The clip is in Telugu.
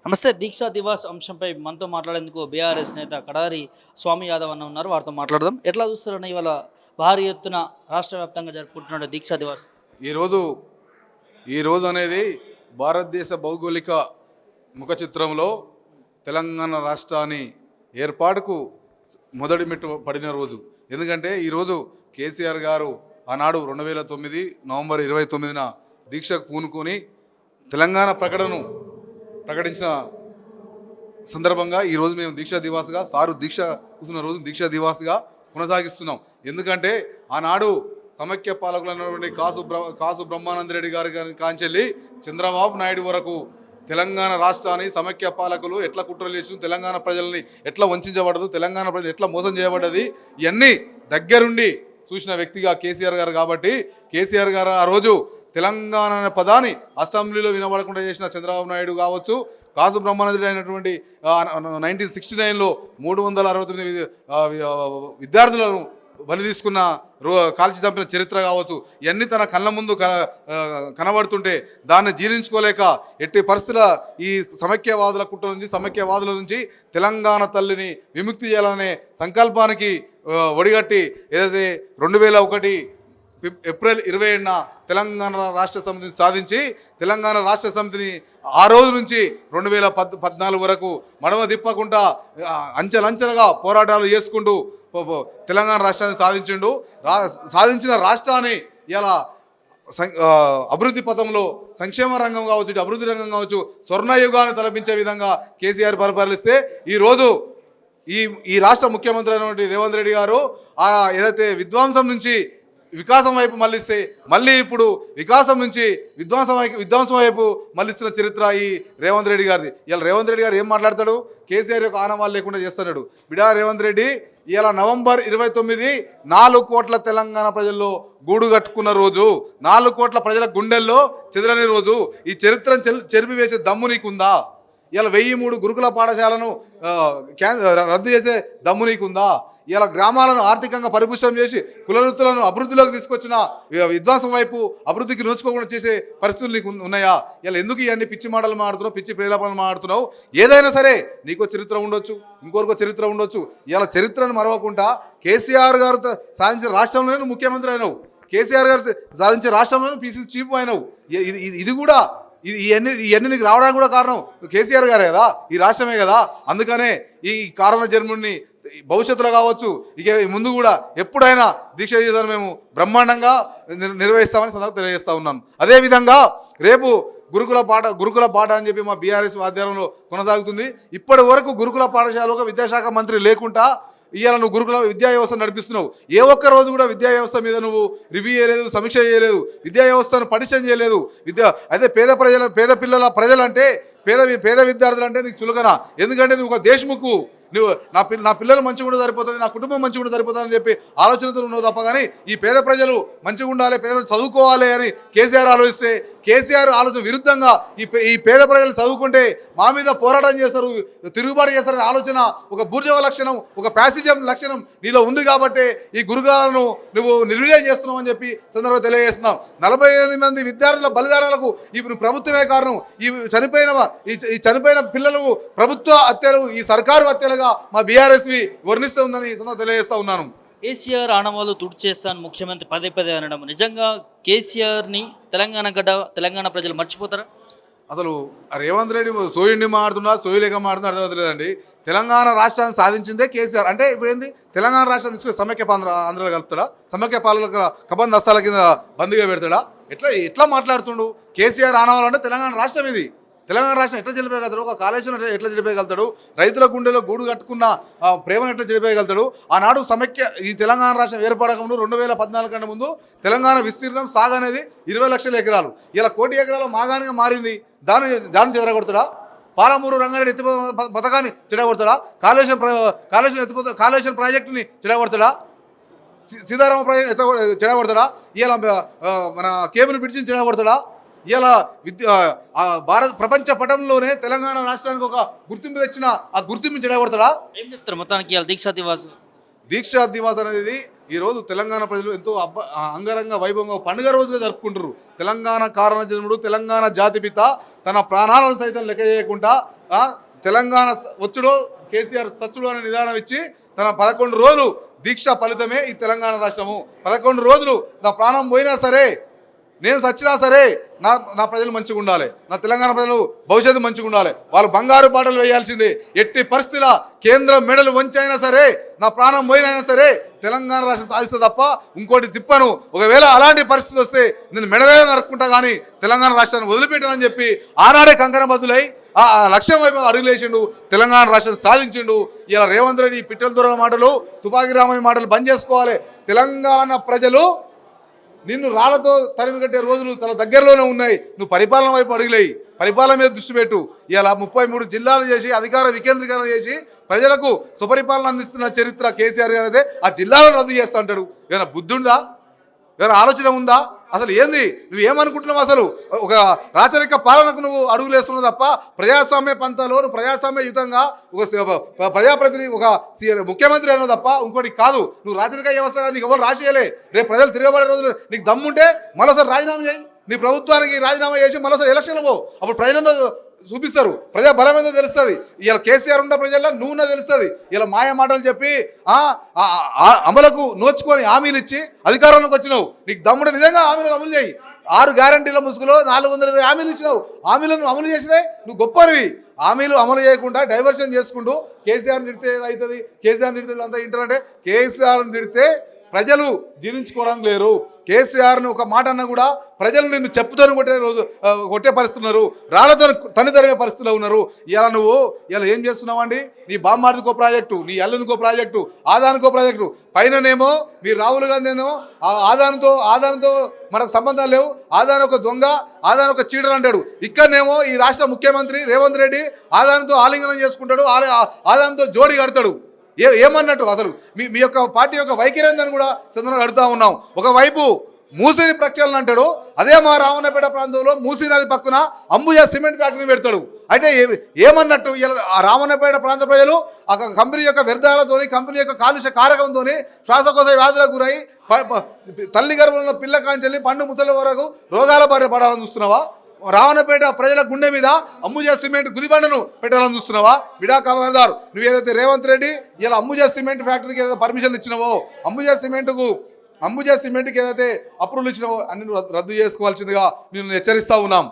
నమస్తే. దీక్షా దివాస్ అంశంపై మనతో మాట్లాడేందుకు బీఆర్ఎస్ నేత కడారి స్వామి యాదవ్ అన్న ఉన్నారు. వారితో మాట్లాడదాం. ఎట్లా చూస్తారన్న ఇవాళ భారీ ఎత్తున రాష్ట్ర వ్యాప్తంగా జరుపుకుంటున్న దీక్షా దివాస్? ఈరోజు ఈరోజు అనేది భారతదేశ భౌగోళిక ముఖ చిత్రంలో తెలంగాణ రాష్ట్రాన్ని ఏర్పాటుకు మొదటి మెట్టు పడిన రోజు. ఎందుకంటే ఈరోజు కేసీఆర్ గారు ఆనాడు 2009 నవంబర్ 29న దీక్షకు పూనుకొని తెలంగాణ ప్రకటించిన సందర్భంగా ఈరోజు మేము దీక్షా దివాస్గా సారు దీక్ష కూర్చున్న రోజు దీక్షా దివాస్గా కొనసాగిస్తున్నాం. ఎందుకంటే ఆనాడు సమైక్య పాలకులైనటువంటి కాసు బ్రహ్మానంద రెడ్డి గారి కాంచెల్లి చంద్రబాబు నాయుడు వరకు తెలంగాణ రాష్ట్రాన్ని సమైక్య పాలకులు ఎట్లా కుట్రలు చేసి తెలంగాణ ప్రజల్ని ఎట్లా వంచబడదు, తెలంగాణ ప్రజలు ఎట్లా మోసం చేయబడ్డది, ఇవన్నీ దగ్గరుండి చూసిన వ్యక్తిగా కేసీఆర్ గారు. కాబట్టి కేసీఆర్ గారు ఆ రోజు తెలంగాణ అనే పదాన్ని అసెంబ్లీలో వినబడకుండా చేసిన చంద్రబాబు నాయుడు కావచ్చు, కాసు బ్రహ్మానందుడు అయినటువంటి 1969లో 369 విద్యార్థులను బలి తీసుకున్న కాల్చి చంపిన చరిత్ర కావచ్చు, ఇవన్నీ తన కళ్ళ ముందు కనబడుతుంటే దాన్ని జీర్ణించుకోలేక ఎట్టి పరిస్థితుల ఈ సమైక్యవాదుల కుట్ర నుంచి సమైక్యవాదుల నుంచి తెలంగాణ తల్లిని విముక్తి చేయాలనే సంకల్పానికి ఒడిగట్టి ఏదైతే 2001 ఏప్రిల్ 27న తెలంగాణ రాష్ట్ర సమితిని సాధించి తెలంగాణ రాష్ట్ర సమితిని ఆ రోజు నుంచి 2014 వరకు మడమ తిప్పకుండా అంచెలంచెలుగా పోరాటాలు చేసుకుంటూ తెలంగాణ రాష్ట్రాన్ని సాధించిన రాష్ట్రాన్ని ఇలా అభివృద్ధి పథంలో సంక్షేమ రంగం కావచ్చు, అభివృద్ధి రంగం కావచ్చు, స్వర్ణయుగాన్ని తలపించే విధంగా కేసీఆర్ పరిపాలిస్తే ఈరోజు ఈ రాష్ట్ర ముఖ్యమంత్రి అయినటువంటి రేవంత్ రెడ్డి గారు ఏదైతే విధ్వంసం నుంచి వికాసం వైపు మళ్ళిస్తే మళ్ళీ ఇప్పుడు వికాసం నుంచి విధ్వంసం వైపు మళ్ళిస్తున్న చరిత్ర ఈ రేవంత్ రెడ్డి గారిది. ఇలా రేవంత్ రెడ్డి గారు ఏం మాట్లాడతాడు? కేసీఆర్ యొక్క ఆనవాళ్ళు లేకుండా చేస్తున్నాడు. బిడా రేవంత్ రెడ్డి ఇలా నవంబర్ 29 4 కోట్ల తెలంగాణ ప్రజల్లో గూడు కట్టుకున్న రోజు, 4 కోట్ల ప్రజల గుండెల్లో చెదరని రోజు. ఈ చరిత్రను చెరిపివేసే దమ్ము నీకుందా? ఇలా 1003 గురుకుల పాఠశాలను రద్దు చేసే దమ్ము నీకుందా? ఇలా గ్రామాలను ఆర్థికంగా పరిపుష్టం చేసి కులవృత్తులను అభివృద్ధిలోకి తీసుకొచ్చిన విధ్వంసం వైపు అభివృద్ధికి నోచుకోకుండా చేసే పరిస్థితులు నీకు ఉన్నాయా? ఇలా ఎందుకు ఇవన్నీ పిచ్చి మాటలు మాడుతున్నావు, పిచ్చి ప్రేలాపనలు మాడుతున్నావు? ఏదైనా సరే నీకో చరిత్ర ఉండొచ్చు, ఇంకొకరికో చరిత్ర ఉండొచ్చు. ఇలా చరిత్రను మరవకుండా కేసీఆర్ గారు సాధించిన రాష్ట్రంలోనే ముఖ్యమంత్రి అయినావు, కేసీఆర్ గారు సాధించే రాష్ట్రంలోనే పీసీసీ చీఫ్ అయినావు. ఇది కూడా ఇవన్నీ నీకు రావడానికి కూడా కారణం కేసీఆర్ గారే కదా, ఈ రాష్ట్రమే కదా. అందుకనే ఈ కారణ జన్ముడిని భవిష్యత్తులో కావచ్చు, ఇక ముందు కూడా ఎప్పుడైనా దీక్ష చేద్దాం మేము బ్రహ్మాండంగా నిర్వహిస్తామని సందర్భంగా తెలియజేస్తా ఉన్నాను. అదేవిధంగా రేపు గురుకుల పాఠ అని చెప్పి మా బీఆర్ఎస్ ఆధ్వర్యంలో కొనసాగుతుంది. ఇప్పటి వరకు గురుకుల పాఠశాలలో విద్యాశాఖ మంత్రి లేకుండా ఇవాళ నువ్వు గురుకుల విద్యా వ్యవస్థను నడిపిస్తున్నావు. ఏ ఒక్క రోజు కూడా విద్యా వ్యవస్థ మీద నువ్వు రివ్యూ చేయలేదు, సమీక్ష చేయలేదు, విద్యా వ్యవస్థను పటిష్టం చేయలేదు. అయితే పేద పిల్లల ప్రజలంటే పేద విద్యార్థులు అంటే నీకు చులకన. ఎందుకంటే నువ్వు ఒక దేశముఖ్, నువ్వు నా పిల్లలు మంచిగా ఉంటే సరిపోతుంది, నా కుటుంబం మంచిగా ఉంటే సరిపోతుంది అని చెప్పి ఆలోచనతో ఉన్నావు తప్ప కానీ ఈ పేద ప్రజలు మంచిగా ఉండాలి, పేదలు చదువుకోవాలి అని కేసీఆర్ ఆలోచిస్తే కేసీఆర్ ఆలోచన విరుద్ధంగా ఈ పేద ప్రజలు చదువుకుంటే మా మీద పోరాటం చేస్తారు, తిరుగుబాటు చేస్తారనే ఆలోచన ఒక బూర్జవ లక్షణం, ఒక ప్యాసిజం లక్షణం నీలో ఉంది. కాబట్టి ఈ గురుకులాలను నువ్వు నిర్వీర్యం చేస్తున్నావు అని చెప్పి సందర్భంగా తెలియజేస్తున్నాం. 48 మంది విద్యార్థుల బలిదానాలకు ఇప్పుడు ప్రభుత్వమే కారణం. ఈ చనిపోయిన పిల్లలకు ప్రభుత్వ హత్యలు, ఈ సర్కారు హత్యలుగా మా బీఆర్ఎస్వి వర్ణిస్తూ ఉందని ఈ సందర్భంగా తెలియజేస్తా ఉన్నాను. కేసీఆర్ ఆనవాళ్ళు తుడిచేస్తాను ముఖ్యమంత్రి పదే అనడం నిజంగా కేసీఆర్ని తెలంగాణ ప్రజలు మర్చిపోతారా? అసలు రేవంత్ రెడ్డి సోయుండి మాడుతున్నా సోయులేక మాడుతున్నా అర్థమవుతలేదండి. తెలంగాణ రాష్ట్రాన్ని సాధించిందే కేసీఆర్. అంటే ఇప్పుడు ఏంది, తెలంగాణ రాష్ట్రాన్ని తీసుకొని సమైక్య ఆంధ్రలో కలుపుతాడా? సమైక్య పాలక కబంధ హస్తాల కింద బందీగా పెడతాడా? ఎట్లా మాట్లాడుతుండు? కేసీఆర్ ఆనవాలంటే తెలంగాణ రాష్ట్రం ఇది. తెలంగాణ రాష్ట్రం ఎట్లా చెడిపోయగలుగుతాడు? ఒక కాళేశ్వరం ఎట్లా చెడిపోయగలుగుతాడు? రైతుల గుండెలో గూడు కట్టుకున్న ప్రేమను ఎట్లా చెడిపోయగలుగుతాడు? ఆనాడు ఈ తెలంగాణ రాష్ట్రం ఏర్పడక ముందు 2014 కంటే ముందు తెలంగాణ విస్తీర్ణం సాగు అనేది 20 లక్షల ఎకరాలు. ఇలా 1 కోటి ఎకరాల మాగానిగా మారింది. దాన్ని చెదరగొడతాడా? పాలమూరు రంగారెడ్డి ఎత్తి పథకాన్ని చెడగొడతాడా? కాళేశ్వరం ప్రాజెక్టుని చెడగొడతాడా? సీతారామ ప్రాజెక్ట్ చెడగొడతాడా? ఇలా మన కేబుల్ బ్రిడ్జిని చెడగొడతాడా? ఇలా ప్రపంచ పటంలోనే తెలంగాణ రాష్ట్రానికి ఒక గుర్తింపు తెచ్చిన ఆ గుర్తింపు చెడగొడతాడా? ఏం చెప్తారు మొత్తానికి దీక్షా దివాస్? దీక్షా దివాస్ అనేది ఈరోజు తెలంగాణ ప్రజలు ఎంతో అంగరంగ వైభవంగా పండుగ రోజుగా జరుపుకుంటారు. తెలంగాణ కారణ జన్ముడు, తెలంగాణ జాతిపిత తన ప్రాణాలను సైతం లెక్క చేయకుండా తెలంగాణ వచ్చుడు కేసీఆర్ సచ్చుడు అనే నిదానం ఇచ్చి తన 11 రోజులు దీక్ష ఫలితమే ఈ తెలంగాణ రాష్ట్రము. 11 రోజులు నా ప్రాణం పోయినా సరే, నేను చచ్చినా సరే నా ప్రజలు మంచిగా ఉండాలి, నా తెలంగాణ ప్రజలు భవిష్యత్తు మంచిగా ఉండాలి, వాళ్ళు బంగారు బాటలు వేయాల్సిందే. ఎట్టి పరిస్థితుల కేంద్రం మెడలు వంచైనా సరే, నా ప్రాణం పోయినైనా సరే తెలంగాణ రాష్ట్రం సాధిస్తే తప్ప ఇంకోటి తిప్పను. ఒకవేళ అలాంటి పరిస్థితి వస్తే నేను మెడలే నరుక్కుంటా కానీ తెలంగాణ రాష్ట్రాన్ని వదిలిపెట్టానని చెప్పి ఆనాడే కంకణబద్దులై ఆ లక్ష్యం వైపు అడుగులేసిండు, తెలంగాణ రాష్ట్రం సాధించిండు. ఇలా రేవంత్ రెడ్డి పిట్టల దొరల మాటలు, తుపాకి రామని మాటలు బంద్ చేసుకోవాలి. తెలంగాణ ప్రజలు నిన్ను రాళ్లతో తరిమి కట్టే రోజులు చాలా దగ్గరలోనే ఉన్నాయి. నువ్వు పరిపాలన వైపు అడుగులేయి, పరిపాలన మీద దృష్టి పెట్టు. ఇలా 33 జిల్లాలు చేసి అధికార వికేంద్రీకరణ చేసి ప్రజలకు సుపరిపాలన అందిస్తున్న చరిత్ర కేసీఆర్ గారు. అయితే ఆ జిల్లాలను రద్దు చేస్తా అంటాడు. ఏమైనా బుద్ధి ఉందా? ఏమైనా ఆలోచన ఉందా? అసలు ఏంది? నువ్వు ఏమనుకుంటున్నావు? అసలు ఒక రాచరిక పాలనకు నువ్వు అడుగులు వేస్తున్నావు తప్ప ప్రజాస్వామ్య పంతాలో నువ్వు ప్రజాస్వామ్యయుతంగా ఒక ప్రజాప్రతినిధి, ఒక ముఖ్యమంత్రి అయినావు తప్ప ఇంకోటి కాదు. నువ్వు రాచరిక వ్యవస్థగా నీకు ఎవరు రాసేయలే. రేపు ప్రజలు తిరగబడే రోజులు నీకు దమ్ముంటే మరోసారి రాజీనామా చేయి, నీ ప్రభుత్వానికి రాజీనామా చేసి మరోసారి ఎలక్షన్లు పో. అప్పుడు ప్రజలందరూ చూపిస్తారు, ప్రజా బలం ఏదో తెలుస్తుంది. ఇలా కేసీఆర్ ఉన్న ప్రజల్లో నువ్వున్నా తెలుస్తుంది. ఇలా మాయ మాటలు చెప్పి అమలుకు నోచుకొని హామీలు ఇచ్చి అధికారంలోకి వచ్చినావు. నీకు దమ్ముడు నిజంగా హామీలను అమలు చేయి. 6 గ్యారంటీల ముసుగులో 420 హామీలు ఇచ్చినావు. హామీలను అమలు చేసినాయి నువ్వు గొప్పనివి. హామీలు అమలు చేయకుండా డైవర్షన్ చేసుకుంటూ కేసీఆర్ని తిడితే అవుతుంది, కేసీఆర్ని తిడితే అంతా ఇంటారంటే కేసీఆర్ని తిడితే ప్రజలు జీర్ణించుకోవడానికి లేరు. కేసీఆర్ని ఒక మాట అన్నా కూడా ప్రజలు నిన్ను చెప్పుతోని కొట్టే పరిస్థితులు ఉన్నారు, రాళ్లతో తను తరిగే పరిస్థితులు ఉన్నారు. ఇలా నువ్వు ఇలా ఏం చేస్తున్నావు అండి? నీ బామ్మార్దికో ప్రాజెక్టు, నీ అల్లునికో ప్రాజెక్టు, ఆదానికో ప్రాజెక్టు, పైననేమో మీ రాహుల్ గాంధీ ఏమో ఆదానితో మనకు సంబంధాలు లేవు, ఆదాని ఒక దొంగ, ఆదాని ఒక చీటర్ అంటాడు. ఇక్కడనేమో ఈ రాష్ట్ర ముఖ్యమంత్రి రేవంత్ రెడ్డి ఆదానితో ఆలింగనం చేసుకుంటాడు, ఆదానితో జోడి కడతాడు. ఏమన్నట్టు అసలు మీ యొక్క పార్టీ యొక్క వైఖరి కూడా సందర్భంగా అడుగుతా ఉన్నాం. ఒకవైపు మూసీని ప్రక్షాళన అంటాడు, అదే మా రావణపేట ప్రాంతంలో మూసీ నది పక్కన అంబుజా సిమెంట్ ఫ్యాక్టరీ పెడతాడు. అయితే ఏమన్నట్టు? ఆ రావణపేట ప్రాంత ప్రజలు ఆ కంపెనీ యొక్క వ్యర్థాలతో, కంపెనీ యొక్క కాలుష్య కారకంతో శ్వాసకోశ వ్యాధులకు గురై తల్లి గర్భంలో పిల్ల కాంచెల్లి పండు ముసలి వరకు రోగాల బారి పడాలని చూస్తున్నావా? రావణపేట ప్రజల గుండె మీద అంబుజా సిమెంట్ గుదిబండను పెట్టాలని చూస్తున్నావా? విడా కమాందార్, నువ్వు ఏదైతే రేవంత్ రెడ్డి ఇలా అంబుజా సిమెంట్ ఫ్యాక్టరీకి ఏదైతే పర్మిషన్ ఇచ్చినావో, అంబుజా సిమెంట్కి ఏదైతే అప్రూవల్ ఇచ్చినావో అన్ని రద్దు చేసుకోవాల్సిందిగా నేను హెచ్చరిస్తూ ఉన్నాం.